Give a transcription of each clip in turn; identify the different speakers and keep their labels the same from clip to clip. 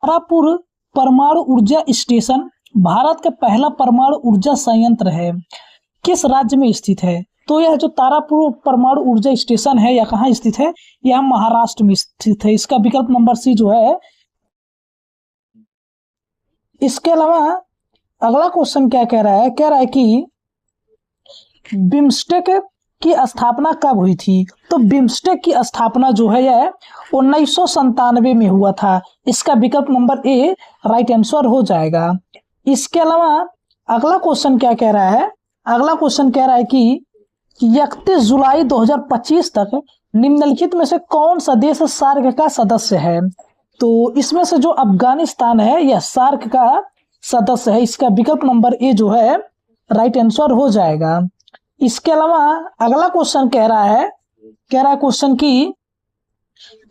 Speaker 1: तारापुर परमाणु ऊर्जा स्टेशन भारत का पहला परमाणु ऊर्जा संयंत्र है, किस राज्य में स्थित है? तो यह जो तारापुर परमाणु ऊर्जा स्टेशन है यह कहाँ स्थित है? यह महाराष्ट्र में स्थित है। इसका विकल्प नंबर सी जो है। इसके अलावा अगला क्वेश्चन क्या कह रहा है? कह रहा है कि बिम्स्टेक की स्थापना कब हुई थी? तो बिम्स्टेक की स्थापना जो है यह 1997 में हुआ था। इसका विकल्प नंबर ए राइट आंसर हो जाएगा। इसके अलावा अगला क्वेश्चन क्या कह रहा है? अगला क्वेश्चन कह रहा है कि 31 जुलाई 2025 तक निम्नलिखित में से कौन सा देश सार्क का सदस्य है? तो इसमें से जो अफगानिस्तान है यह सार्क का सदस्य है। इसका विकल्प नंबर ए जो है राइट आंसर हो जाएगा। इसके अलावा अगला क्वेश्चन कह रहा है क्वेश्चन की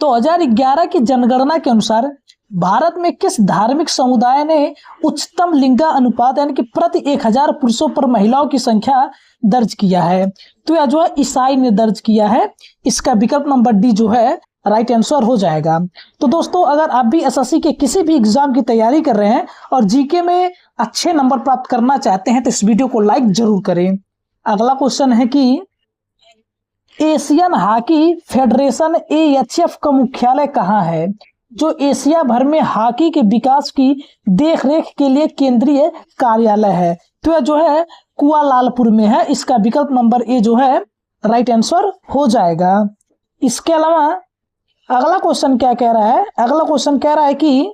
Speaker 1: 2011 की जनगणना के अनुसार भारत में किस धार्मिक समुदाय ने उच्चतम लिंगा अनुपात यानी कि प्रति 1000 पुरुषों पर महिलाओं की संख्या दर्ज किया है? तो यह जो है ईसाई ने दर्ज किया है। इसका विकल्प नंबर डी जो है राइट आंसर हो जाएगा। तो दोस्तों, अगर आप भी एसएससी के किसी भी एग्जाम की तैयारी कर रहे हैं और जीके में अच्छे नंबर प्राप्त करना चाहते हैं तो इस वीडियो को लाइक जरूर करें। अगला क्वेश्चन है कि एशियन हॉकी फेडरेशन AHF का मुख्यालय कहाँ है? जो एशिया भर में हॉकी के विकास की देखरेख के लिए केंद्रीय कार्यालय है, तो यह जो है कुआलालंपुर में है। इसका विकल्प नंबर ए जो है राइट आंसर हो जाएगा। इसके अलावा अगला क्वेश्चन क्या कह रहा है? अगला क्वेश्चन कह रहा है कि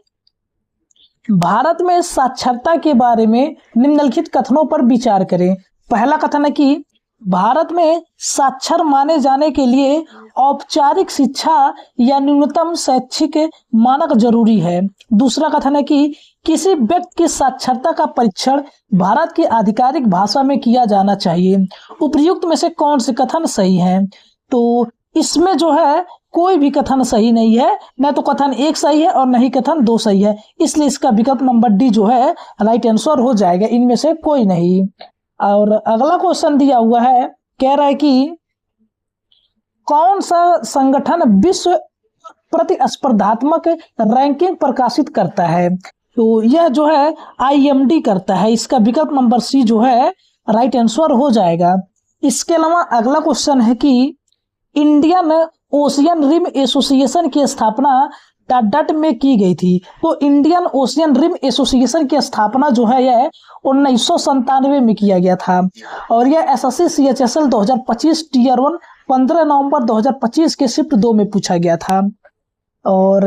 Speaker 1: भारत में साक्षरता के बारे में निम्नलिखित कथनों पर विचार करें। पहला कथन है कि भारत में साक्षर माने जाने के लिए औपचारिक शिक्षा या न्यूनतम शैक्षिक मानक जरूरी है। दूसरा कथन है कि किसी व्यक्ति की साक्षरता का परीक्षण भारत की आधिकारिक भाषा में किया जाना चाहिए। उपयुक्त में से कौन से कथन सही हैं? तो इसमें जो है कोई भी कथन सही नहीं है, न तो कथन 1 सही है और न ही कथन 2 सही है। इसलिए इसका विकल्प नंबर डी जो है राइट आंसर हो जाएगा, इनमें से कोई नहीं। और अगला क्वेश्चन दिया हुआ है, कह रहा है कि कौन सा संगठन विश्व प्रतिस्पर्धात्मक रैंकिंग प्रकाशित करता है? तो यह जो है IMD करता है। इसका विकल्प नंबर सी जो है राइट आंसर हो जाएगा। इसके अलावा अगला क्वेश्चन है कि इंडियन ओशियन रिम एसोसिएशन की स्थापना डट में की गई थी। तो इंडियन ओशियन रिम एसोसिएशन की स्थापना जो है यह 1997 में किया गया था और यह SSC CHSL 2025 Tier 1 15 नवंबर 2025 के शिफ्ट 2 में पूछा गया था। और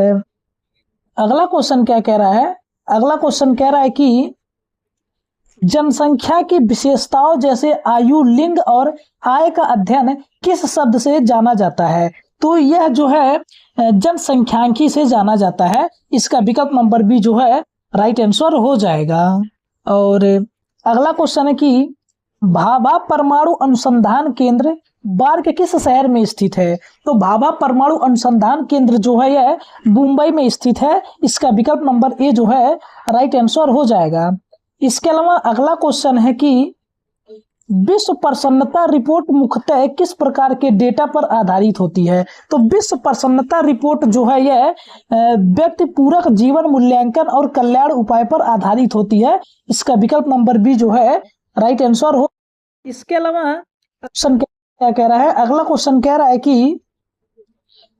Speaker 1: अगला क्वेश्चन क्या कह रहा है? अगला क्वेश्चन कह रहा है कि जनसंख्या की विशेषताओं जैसे आयु, लिंग और आय का अध्ययन किस शब्द से जाना जाता है? तो यह जो है जनसंख्यांकी से जाना जाता है। इसका विकल्प नंबर बी जो है राइट आंसर हो जाएगा। और अगला क्वेश्चन है कि भाभा परमाणु अनुसंधान केंद्र बार के किस शहर में स्थित है? तो भाभा परमाणु अनुसंधान केंद्र जो है यह मुंबई में स्थित है। इसका विकल्प नंबर ए जो है राइट आंसर हो जाएगा। इसके अलावा अगला क्वेश्चन है कि विश्व प्रसन्नता रिपोर्ट मुख्यतः किस प्रकार के डेटा पर आधारित होती है? तो विश्व प्रसन्नता रिपोर्ट जो है यह व्यक्ति पूरक जीवन मूल्यांकन और कल्याण उपाय पर आधारित होती है। इसका विकल्प नंबर बी जो है राइट आंसर हो। इसके अलावा क्वेश्चन क्या कह रहा है? अगला क्वेश्चन कह रहा है कि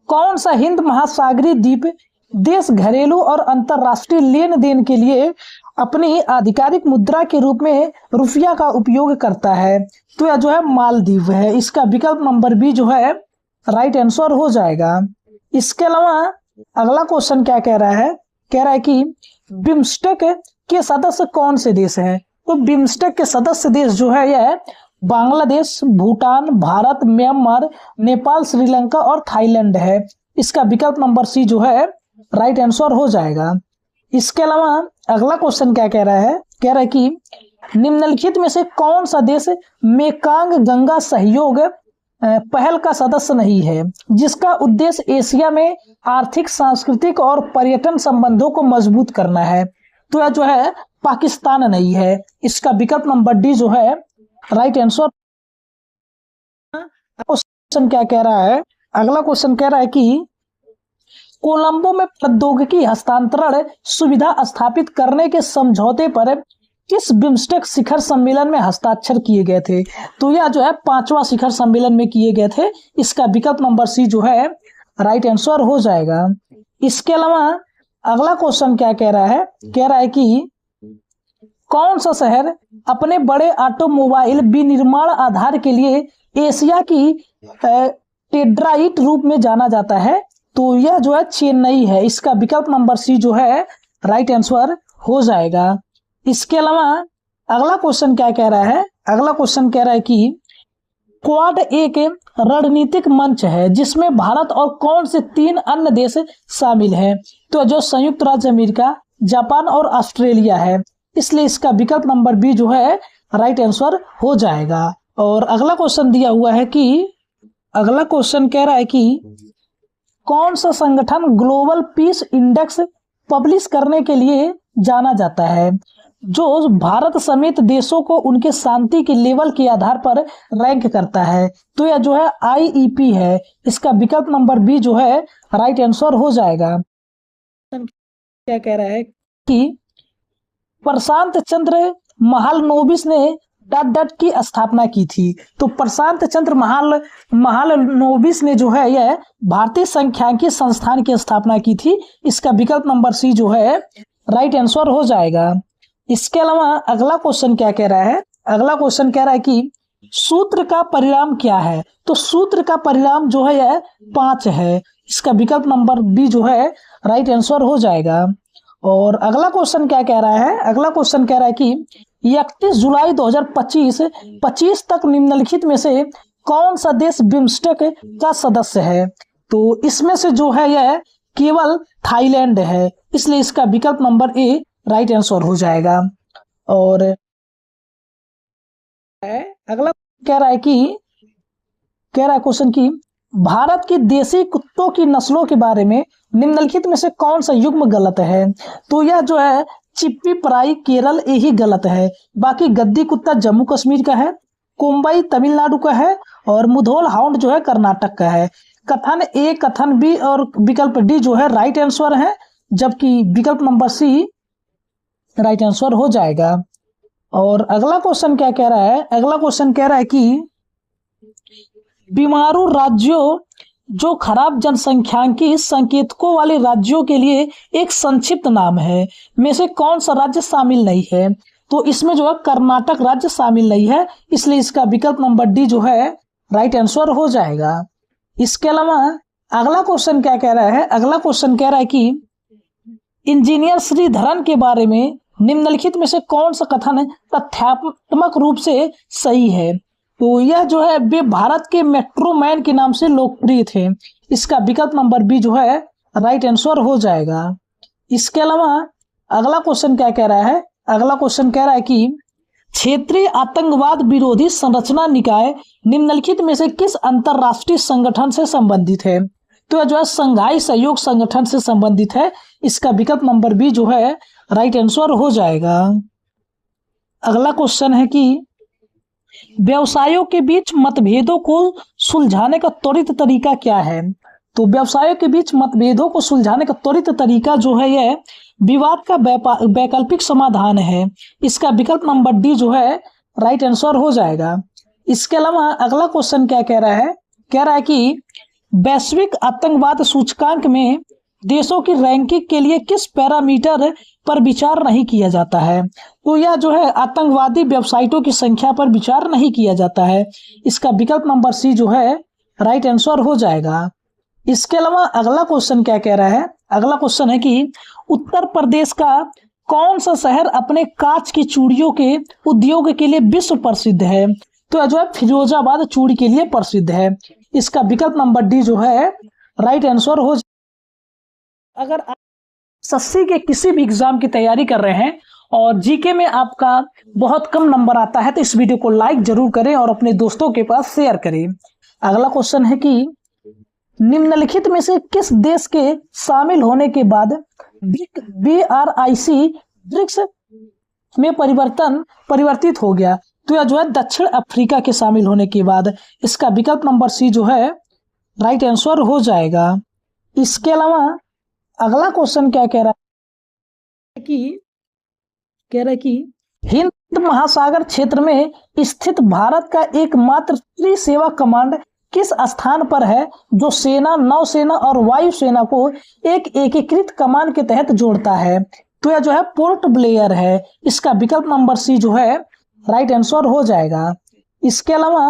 Speaker 1: कौन सा हिंद महासागरीय द्वीप देश घरेलू और अंतरराष्ट्रीय लेन देन के लिए अपनी आधिकारिक मुद्रा के रूप में रुपया का उपयोग करता है? तो यह जो है मालदीव है। इसका विकल्प नंबर बी जो है राइट आंसर हो जाएगा। इसके अलावा अगला क्वेश्चन क्या कह रहा है? कह रहा है कि बिम्स्टेक के सदस्य कौन से देश हैं? तो बिम्स्टेक के सदस्य देश जो है यह बांग्लादेश, भूटान, भारत, म्यांमार, नेपाल, श्रीलंका और थाईलैंड है। इसका विकल्प नंबर सी जो है राइट आंसर हो जाएगा। इसके अलावा अगला क्वेश्चन क्या कह रहा है? कह रहा है कि निम्नलिखित में से कौन सा देश मेकांग गंगा सहयोग पहल का सदस्य नहीं है, जिसका उद्देश्य एशिया में आर्थिक, सांस्कृतिक और पर्यटन संबंधों को मजबूत करना है? तो यह जो है पाकिस्तान नहीं है। इसका विकल्प नंबर डी जो है राइट आंसर। क्वेश्चन क्या कह रहा है? अगला क्वेश्चन कह रहा है कि कोलंबो में प्रौद्योगिकी हस्तांतरण सुविधा स्थापित करने के समझौते पर किस बिम्स्टेक शिखर सम्मेलन में हस्ताक्षर किए गए थे? तो यह जो है 5वां शिखर सम्मेलन में किए गए थे। इसका विकल्प नंबर सी जो है राइट आंसर हो जाएगा। इसके अलावा अगला क्वेश्चन क्या कह रहा है? कह रहा है कि कौन सा शहर अपने बड़े ऑटोमोबाइल विनिर्माण आधार के लिए एशिया की टेट्राइट रूप में जाना जाता है? तो यह जो है चेन्नई है। इसका विकल्प नंबर सी जो है राइट आंसर हो जाएगा। इसके अलावा अगला क्वेश्चन क्या कह रहा है? अगला क्वेश्चन कह रहा है कि क्वाड एक रणनीतिक मंच है जिसमें भारत और कौन से 3 अन्य देश शामिल हैं? तो जो संयुक्त राज्य अमेरिका, जापान और ऑस्ट्रेलिया है। इसलिए इसका विकल्प नंबर बी जो है राइट आंसर हो जाएगा। और अगला क्वेश्चन दिया हुआ है कि अगला क्वेश्चन कह रहा है कि कौन सा संगठन ग्लोबल पीस इंडेक्स पब्लिश करने के लिए जाना जाता है, जो भारत समेत देशों को उनके शांति के लेवल के आधार पर रैंक करता है? तो यह जो है IEP है। इसका विकल्प नंबर बी जो है राइट आंसर हो जाएगा। क्या कह रहा है कि प्रशांत चंद्र महालनोबिस ने डॉट डॉट की स्थापना की थी? तो प्रशांत चंद्र महालनोबिस ने जो है यह भारतीय सांख्यिकी संस्थान की स्थापना की थी। इसका विकल्प नंबर सी जो है राइट आंसर हो जाएगा। इसके अलावा अगला क्वेश्चन क्या कह रहा है? अगला क्वेश्चन कह रहा है कि सूत्र का परिणाम क्या है? तो सूत्र का परिणाम जो है यह 5 है। इसका विकल्प नंबर बी जो है राइट आंसर हो जाएगा। और अगला क्वेश्चन क्या कह रहा है? अगला क्वेश्चन कह रहा है कि 31 जुलाई 2025 तक निम्नलिखित में से कौन सा देश बिम्स्टेक का सदस्य है? तो इसमें से जो है यह केवल थाईलैंड है। इसलिए इसका विकल्प नंबर ए राइट आंसर हो जाएगा। और अगला कह रहा है क्वेश्चन की भारत की देसी कुत्तों की नस्लों के बारे में निम्नलिखित में से कौन सा युग्म गलत है? तो यह जो है चिप्पी पराई केरल यही गलत है। बाकी गद्दी कुत्ता जम्मू कश्मीर का है, कोम्बाई तमिलनाडु का है और मुधोल हाउंड जो है कर्नाटक का है। कथन ए, कथन बी और विकल्प डी जो है राइट आंसर है, जबकि विकल्प नंबर सी राइट आंसर हो जाएगा। और अगला क्वेश्चन क्या कह रहा है? अगला क्वेश्चन कह रहा है कि बीमारू राज्यों जो खराब जनसंख्यांकी संकेतकों वाले राज्यों के लिए एक संक्षिप्त नाम है में से कौन सा राज्य शामिल नहीं है? तो इसमें जो है कर्नाटक राज्य शामिल नहीं है। इसलिए इसका विकल्प नंबर डी जो है राइट आंसर हो जाएगा। इसके अलावा अगला क्वेश्चन क्या कह रहा है? अगला क्वेश्चन कह रहा है कि इंजीनियर श्रीधरन के बारे में निम्नलिखित में से कौन सा कथन तथ्यात्मक रूप से सही है? तो यह जो है वे भारत के मेट्रो मैन के नाम से लोकप्रिय थे। इसका विकल्प नंबर बी जो है राइट आंसर हो जाएगा। इसके अलावा अगला क्वेश्चन क्या कह रहा है? अगला क्वेश्चन कह रहा है कि क्षेत्रीय आतंकवाद विरोधी संरचना निकाय निम्नलिखित में से किस अंतरराष्ट्रीय संगठन से संबंधित है? तो यह जो है संघाई सहयोग संगठन से संबंधित है। इसका विकल्प नंबर बी जो है राइट आंसर हो जाएगा। अगला क्वेश्चन है कि व्यवसायों के बीच मतभेदों को सुलझाने का त्वरित तरीका क्या है? तो व्यवसायों के बीच मतभेदों को सुलझाने का त्वरित तरीका जो है यह विवाद का वैकल्पिक समाधान है। इसका विकल्प नंबर डी जो है राइट आंसर हो जाएगा। इसके अलावा अगला क्वेश्चन क्या कह रहा है? कह रहा है कि वैश्विक आतंकवाद सूचकांक में देशों की रैंकिंग के लिए किस पैरामीटर पर विचार नहीं किया जाता है? तो यह जो है आतंकवादी वेबसाइटों की संख्या पर विचार नहीं किया जाता है। इसका विकल्प नंबर सी जो है राइट आंसर हो जाएगा। इसके अलावा अगला क्वेश्चन क्या कह रहा है? अगला क्वेश्चन है कि उत्तर प्रदेश का कौन सा शहर अपने कांच की चूड़ियों के उद्योग के लिए विश्व प्रसिद्ध है? तो यह जो है फिरोजाबाद चूड़ी के लिए प्रसिद्ध है। इसका विकल्प नंबर डी जो है राइट आंसर हो। अगर आप एसएससी के किसी भी एग्जाम की तैयारी कर रहे हैं और जीके में आपका बहुत कम नंबर आता है तो इस वीडियो को लाइक जरूर करें और अपने दोस्तों के पास शेयर करें। अगला क्वेश्चन है कि निम्नलिखित में से किस देश के शामिल होने के बाद BRIC ब्रिक्स में परिवर्तित हो गया? तो यह जो है दक्षिण अफ्रीका के शामिल होने के बाद। इसका विकल्प नंबर सी जो है राइट आंसर हो जाएगा। इसके अलावा अगला क्वेश्चन क्या कह रहा है कि हिंद महासागर क्षेत्र में स्थित भारत का एकमात्र त्रिसेवा कमांड किस स्थान पर है जो सेना, नौसेना और वायुसेना को एक एकीकृत कमान के तहत जोड़ता है? तो यह जो है पोर्ट ब्लेयर है। इसका विकल्प नंबर सी जो है राइट आंसर हो जाएगा। इसके अलावा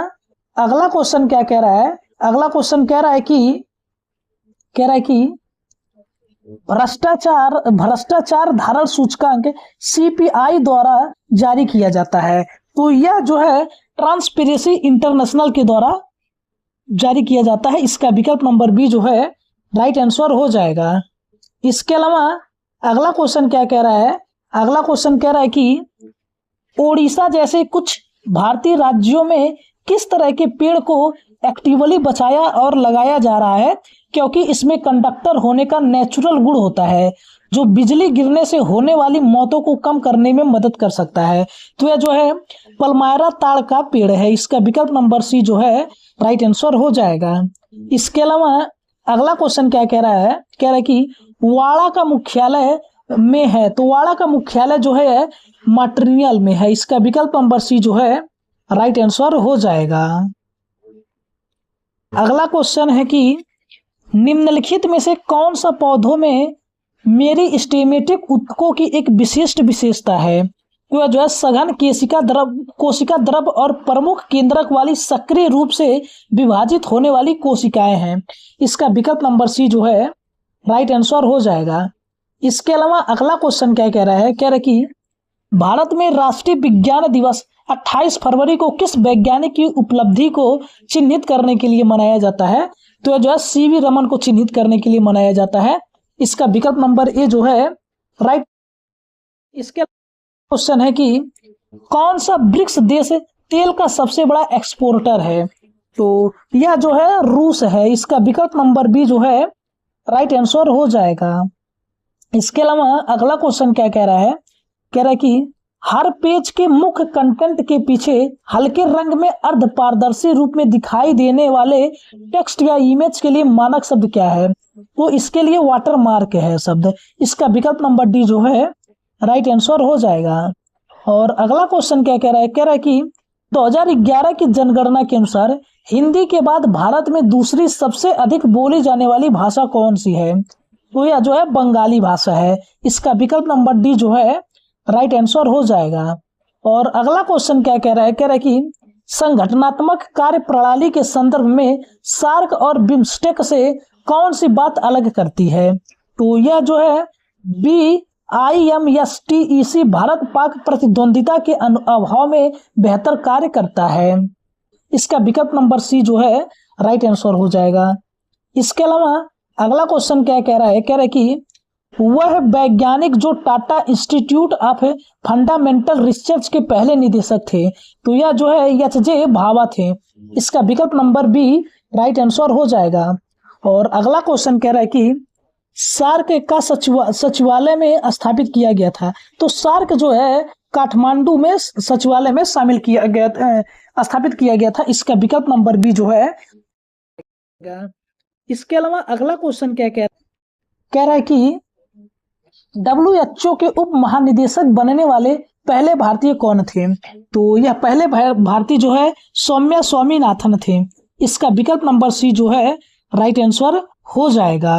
Speaker 1: अगला क्वेश्चन क्या कह रहा है? अगला क्वेश्चन कह रहा है कि भ्रष्टाचार धारण सूचकांक सीपीआई द्वारा जारी किया जाता है। तो यह जो है ट्रांसपेरेंसी इंटरनेशनल के द्वारा जारी किया जाता है। इसका विकल्प नंबर बी जो है राइट आंसर हो जाएगा। इसके अलावा अगला क्वेश्चन क्या कह रहा है? अगला क्वेश्चन कह रहा है कि ओडिशा जैसे कुछ भारतीय राज्यों में किस तरह के पेड़ को एक्टिवली बचाया और लगाया जा रहा है क्योंकि इसमें कंडक्टर होने का नेचुरल गुण होता है जो बिजली गिरने से होने वाली मौतों को कम करने में मदद कर सकता है? तो यह जो है पलमायरा ताड़ का पेड़ है। इसका विकल्प नंबर सी जो है राइट आंसर हो जाएगा। इसके अलावा अगला क्वेश्चन क्या कह रहा है? कह रहा है कि वाड़ा का मुख्यालय में है, तो वाड़ा का मुख्यालय जो है मॉन्ट्रियल में है। इसका विकल्प नंबर सी जो है राइट आंसर हो जाएगा। अगला क्वेश्चन है कि निम्नलिखित में से कौन सा पौधों में मेरिस्टेमेटिक ऊतकों की एक विशिष्ट विशेषता है? तो जो है सघन कोशिका द्रव और प्रमुख केंद्रक वाली सक्रिय रूप से विभाजित होने वाली कोशिकाएं हैं। इसका विकल्प नंबर सी जो है राइट आंसर हो जाएगा। इसके अलावा अगला क्वेश्चन क्या कह रहा है? कह रहा है कि भारत में राष्ट्रीय विज्ञान दिवस 28 फरवरी को किस वैज्ञानिक की उपलब्धि को चिन्हित करने के लिए मनाया जाता है? तो जो है सीवी रमन को चिन्हित करने के लिए मनाया जाता है। इसका विकल्प नंबर ए जो है राइट। इसके क्वेश्चन है कि कौन सा ब्रिक्स देश तेल का सबसे बड़ा एक्सपोर्टर है? तो यह जो है रूस है। इसका विकल्प नंबर बी जो है राइट आंसर हो जाएगा। इसके अलावा अगला क्वेश्चन क्या कह रहा है? कह रहा है कि हर पेज के मुख्य कंटेंट के पीछे हल्के रंग में अर्ध पारदर्शी रूप में दिखाई देने वाले टेक्स्ट या इमेज के लिए मानक शब्द क्या है? तो इसके लिए वाटर मार्क है शब्द। इसका विकल्प नंबर डी जो है राइट आंसर हो जाएगा। और अगला क्वेश्चन क्या कह रहा है? कह रहा है कि 2011 की जनगणना के अनुसार हिंदी के बाद भारत में दूसरी सबसे अधिक बोली जाने वाली भाषा कौन सी है? तो यह जो है बंगाली भाषा है। इसका विकल्प नंबर डी जो है राइट आंसर हो जाएगा। और अगला क्वेश्चन क्या कह रहा है? कह रहा है कि संगठनात्मक कार्य प्रणाली के संदर्भ में सार्क और बिम्स्टेक से कौन सी बात अलग करती है? तो यह जो है BIMSTEC भारत पाक प्रतिद्वंदिता के अभाव में बेहतर कार्य करता है। इसका विकल्प नंबर सी जो है राइट आंसर हो जाएगा। इसके अलावा अगला क्वेश्चन क्या कह रहा है? कह रहा है कि वह वैज्ञानिक जो Tata institute of fundamental research के पहले निदेशक थे, तो यह जो है एच.जे. भाभा थे। इसका विकल्प नंबर बी राइट आंसर हो जाएगा। और अगला क्वेश्चन कह रहा है कि सार्क का सचिवालय में स्थापित किया गया था। तो सार्क जो है काठमांडू में सचिवालय में शामिल किया गया था, स्थापित किया गया था। इसका विकल्प नंबर बी जो है। इसके अलावा अगला क्वेश्चन क्या कह रहा है कि WHO के उप महानिदेशक बनने वाले पहले भारतीय कौन थे? तो यह पहले भारतीय जो है सौम्या स्वामीनाथन थे। इसका विकल्प नंबर सी जो है राइट आंसर हो जाएगा।